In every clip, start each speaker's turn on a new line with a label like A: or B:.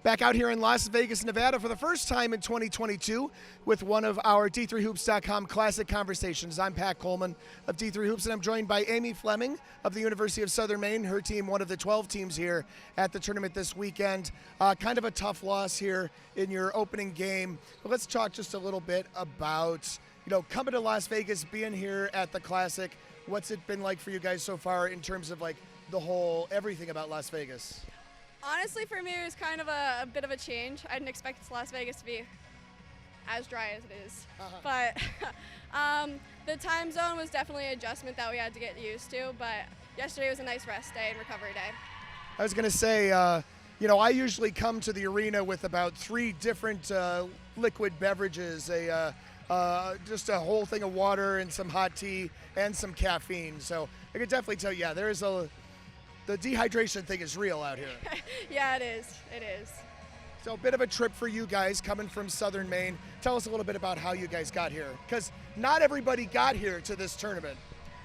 A: Back out here in Las Vegas, Nevada for the first time in 2022 with one of our D3Hoops.com Classic Conversations. I'm Pat Coleman of D3 Hoops, and I'm joined by Amy Fleming of the University of Southern Maine. Her team, one of the 12 teams here at the tournament this weekend. Kind of a tough loss here in your opening game. But let's talk just a little bit about, coming to Las Vegas, being here at the Classic. What's it been like for you guys so far in terms of like the whole, everything about Las Vegas?
B: Honestly, for me, it was kind of a bit of a change. I didn't expect Las Vegas to be as dry as it is. But the time zone was definitely an adjustment that we had to get used to. But yesterday was a nice rest day and recovery day.
A: I was going to say, I usually come to the arena with about 3 different liquid beverages, just a whole thing of water and some hot tea and some caffeine. So I could definitely tell you, the dehydration thing is real out here.
B: Yeah, it is. It is.
A: So a bit of a trip for you guys coming from Southern Maine. Tell us a little bit about how you guys got here, because not everybody got here to this tournament.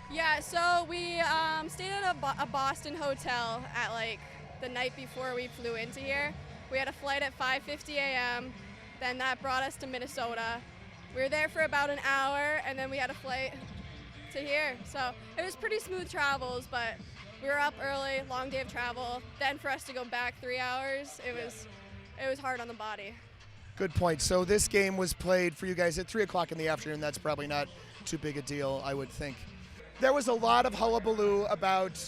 B: Yeah, so we stayed at a Boston hotel at the night before we flew into here. We had a flight at 5:50 a.m. Then that brought us to Minnesota. We were there for about an hour, and then we had a flight to here. So it was pretty smooth travels, but we were up early, long day of travel. Then for us to go back 3 hours, it was hard on the body.
A: Good point. So this game was played for you guys at 3 o'clock in the afternoon. That's probably not too big a deal, I would think. There was a lot of hullabaloo about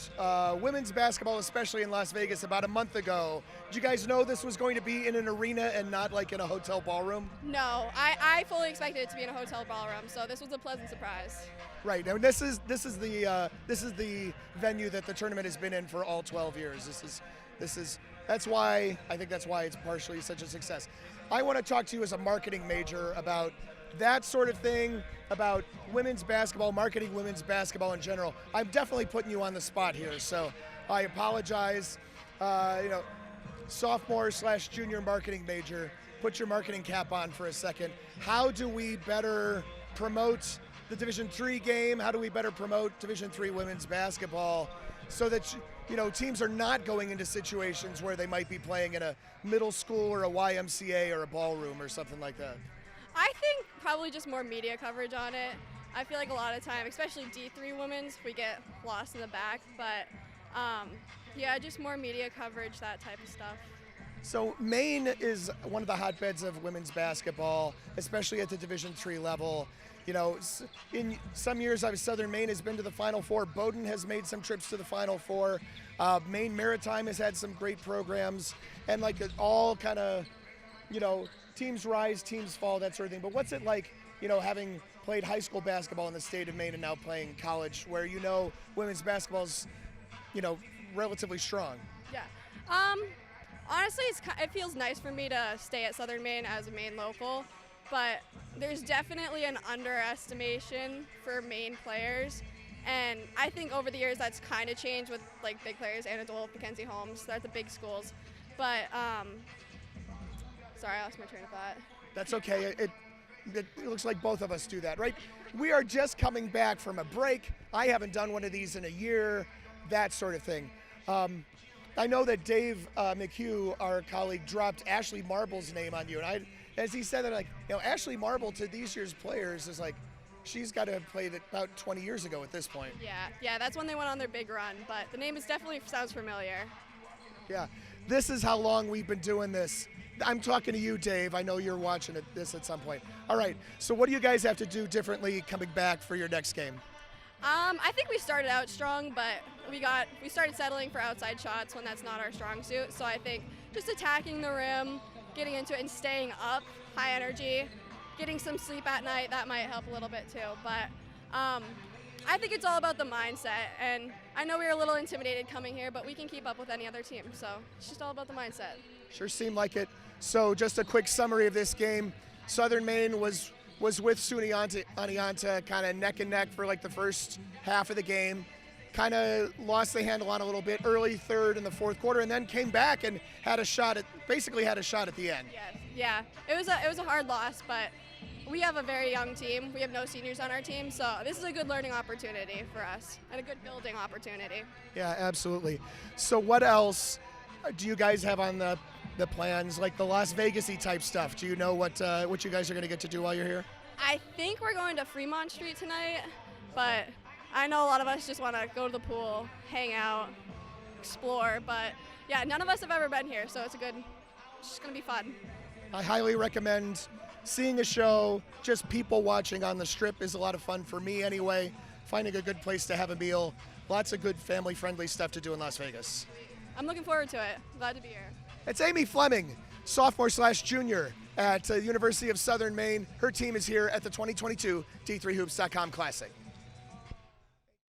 A: women's basketball, especially in Las Vegas, about a month ago. Did you guys know this was going to be in an arena and not in a hotel ballroom?
B: No, I fully expected it to be in a hotel ballroom, so this was a pleasant surprise.
A: Right. Now this is the venue that the tournament has been in for all 12 years. That's why it's partially such a success. I want to talk to you as a marketing major about that sort of thing, about women's basketball, marketing women's basketball in general. I'm definitely putting you on the spot here, so I apologize. Sophomore/junior marketing major, put your marketing cap on for a second. How do we better promote the Division III game? How do we better promote Division III women's basketball so that teams are not going into situations where they might be playing in a middle school or a YMCA or a ballroom or something like that?
B: I think probably just more media coverage on it. I feel like a lot of time, especially D3 women's, we get lost in the back, but just more media coverage, that type of stuff.
A: So Maine is one of the hotbeds of women's basketball, especially at the Division III level. In some years, Southern Maine has been to the Final Four. Bowdoin has made some trips to the Final Four. Maine Maritime has had some great programs, and it all kind of, teams rise, teams fall, that sort of thing. But what's it like, having played high school basketball in the state of Maine and now playing college, where women's basketball's, relatively strong?
B: Yeah. Honestly, it feels nice for me to stay at Southern Maine as a Maine local, but there's definitely an underestimation for Maine players, and I think over the years that's kind of changed with big players, Anna Dole, Mackenzie Holmes, they're at the big schools. But sorry, I lost my train of thought.
A: That's okay. It looks like both of us do that, right? We are just coming back from a break. I haven't done one of these in a year, that sort of thing. I know that Dave McHugh, our colleague, dropped Ashley Marble's name on you, and as he said that, Ashley Marble to these year's players is she's got to have played it about 20 years ago at this point.
B: Yeah, that's when they went on their big run, but the name definitely sounds familiar.
A: Yeah, this is how long we've been doing this. I'm talking to you, Dave. I know you're watching this at some point. All right, so what do you guys have to do differently coming back for your next game?
B: I think we started out strong, but we started settling for outside shots when that's not our strong suit. So I think just attacking the rim, getting into it and staying up, high energy, getting some sleep at night, that might help a little bit too. But I think it's all about the mindset. And I know we were a little intimidated coming here, but we can keep up with any other team. So it's just all about the mindset.
A: Sure seemed like it. So just a quick summary of this game. Southern Maine was with SUNY Oneonta kind of neck and neck for the first half of the game. Kind of lost the handle on a little bit early third in the fourth quarter, and then came back and had a shot at the end.
B: Yeah. It was a hard loss, but we have a very young team. We have no seniors on our team, so this is a good learning opportunity for us and a good building opportunity.
A: Yeah, absolutely. So what else do you guys have on the the plans, like the Las Vegas-y type stuff? Do you know what you guys are going to get to do while you're here?
B: I think we're going to Fremont Street tonight, but I know a lot of us just want to go to the pool, hang out, explore, but yeah, none of us have ever been here, so it's just going to be fun.
A: I highly recommend seeing a show. Just people watching on the Strip is a lot of fun for me anyway. Finding a good place to have a meal. Lots of good family-friendly stuff to do in Las Vegas.
B: I'm looking forward to it. Glad to be here.
A: It's Amy Fleming, sophomore/junior at University of Southern Maine. Her team is here at the 2022 D3Hoops.com Classic.